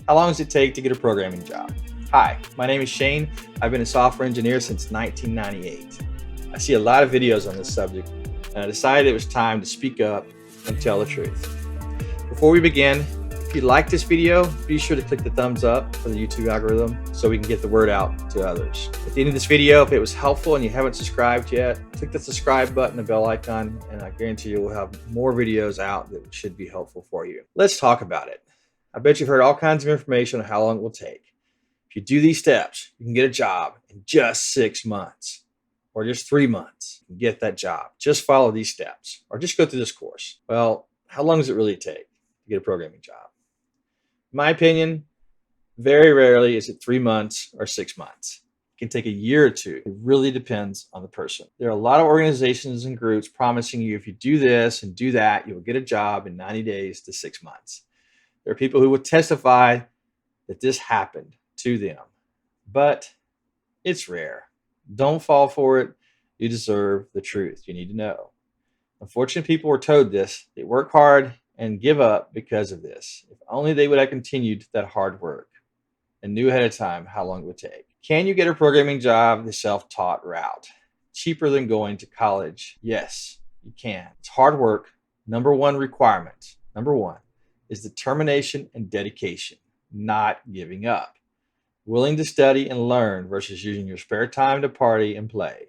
How long does it take to get a programming job? Hi, my name is Shane. I've been a software engineer since 1998. I see a lot of videos on this subject, and I decided it was time to speak up and tell the truth. Before we begin, if you like this video, be sure to click the thumbs up for the YouTube algorithm so we can get the word out to others. At the end of this video, if it was helpful and you haven't subscribed yet, click the subscribe button, the bell icon, and I guarantee you we'll have more videos out that should be helpful for you. Let's talk about it. I bet you've heard all kinds of information on how long it will take. If you do these steps, you can get a job in just 6 months or just 3 months. You can get that job. Just follow these steps or just go through this course. Well, how long does it really take to get a programming job? In my opinion, very rarely is it 3 months or 6 months. It can take a year or two. It really depends on the person. There are a lot of organizations and groups promising you if you do this and do that, you will get a job in 90 days to 6 months. There are people who will testify that this happened to them, but it's rare. Don't fall for it. You deserve the truth. You need to know. Unfortunate people were told this. They work hard and give up because of this. If only they would have continued that hard work and knew ahead of time how long it would take. Can you get a programming job the self-taught route? Cheaper than going to college? Yes, you can. It's hard work. Number one requirement, number one, is determination and dedication, not giving up. Willing to study and learn versus using your spare time to party and play.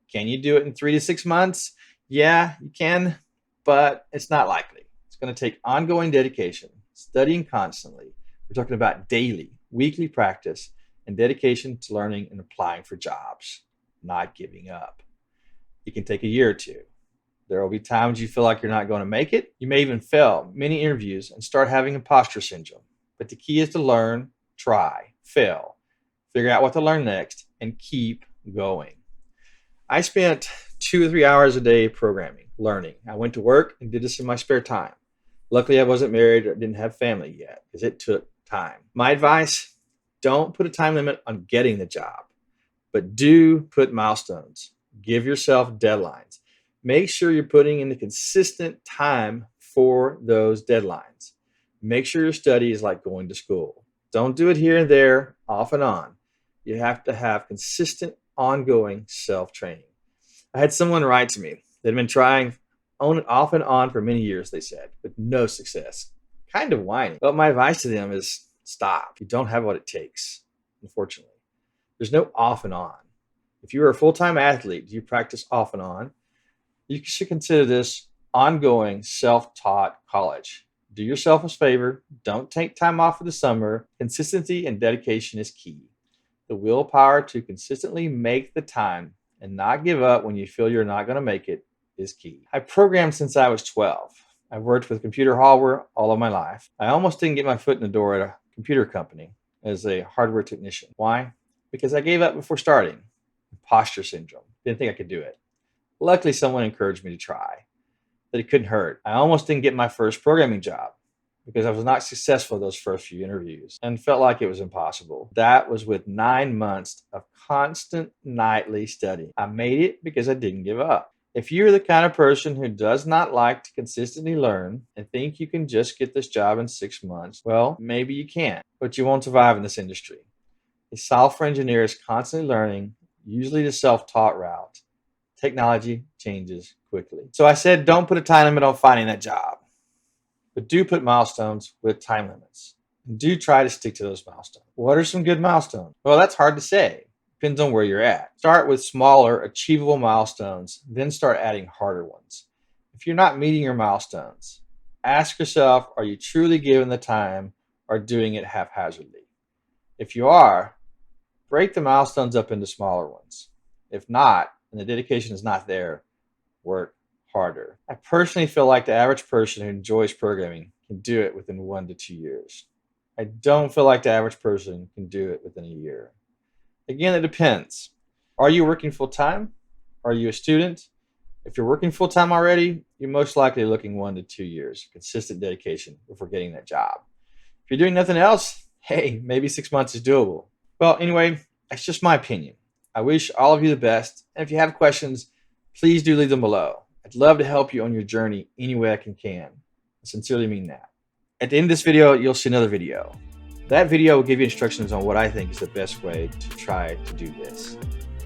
Can you do it in 3 to 6 months? Yeah, you can, but it's not likely. It's going to take ongoing dedication, studying constantly. We're talking about daily, weekly practice, and dedication to learning and applying for jobs, not giving up. It can take a year or two. There will be times you feel like you're not going to make it. You may even fail many interviews and start having imposter syndrome. But the key is to learn, try, fail, figure out what to learn next, and keep going. I spent 2 or 3 hours a day programming, learning. I went to work and did this in my spare time. Luckily, I wasn't married or didn't have family yet because it took time. My advice, don't put a time limit on getting the job, but do put milestones. Give yourself deadlines. Make sure you're putting in the consistent time for those deadlines. Make sure your study is like going to school. Don't do it here and there, off and on. You have to have consistent, ongoing self-training. I had someone write to me. They'd been trying off and on for many years, they said, with no success. Kind of whining. But my advice to them is stop. You don't have what it takes, unfortunately. There's no off and on. If you are a full-time athlete, do you practice off and on? You should consider this ongoing self-taught college. Do yourself a favor. Don't take time off for the summer. Consistency and dedication is key. The willpower to consistently make the time and not give up when you feel you're not going to make it is key. I programmed since I was 12. I've worked with computer hardware all of my life. I almost didn't get my foot in the door at a computer company as a hardware technician. Why? Because I gave up before starting. Imposter syndrome. Didn't think I could do it. Luckily, someone encouraged me to try, that it couldn't hurt. I almost didn't get my first programming job because I was not successful those first few interviews and felt like it was impossible. That was with 9 months of constant nightly studying. I made it because I didn't give up. If you're the kind of person who does not like to consistently learn and think you can just get this job in 6 months, well, maybe you can, but you won't survive in this industry. A software engineer is constantly learning, usually the self-taught route. Technology changes quickly. So I said, don't put a time limit on finding that job, but do put milestones with time limits. And do try to stick to those milestones. What are some good milestones? Well, that's hard to say. Depends on where you're at. Start with smaller, achievable milestones, then start adding harder ones. If you're not meeting your milestones, ask yourself, are you truly giving the time or doing it haphazardly? If you are, break the milestones up into smaller ones. If not, and the dedication is not there, work harder. I personally feel like the average person who enjoys programming can do it within 1 to 2 years. I don't feel like the average person can do it within a year. Again, it depends. Are you working full-time? Are you a student? If you're working full-time already, you're most likely looking 1 to 2 years, consistent dedication before getting that job. If you're doing nothing else, hey, maybe 6 months is doable. Well, anyway, that's just my opinion. I wish all of you the best. And if you have questions, please do leave them below. I'd love to help you on your journey any way I can. I sincerely mean that. At the end of this video, you'll see another video. That video will give you instructions on what I think is the best way to try to do this.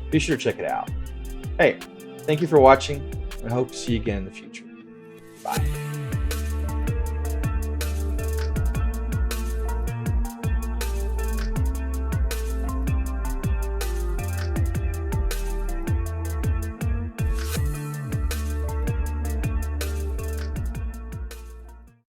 Be sure to check it out. Hey, thank you for watching, and I hope to see you again in the future. Bye.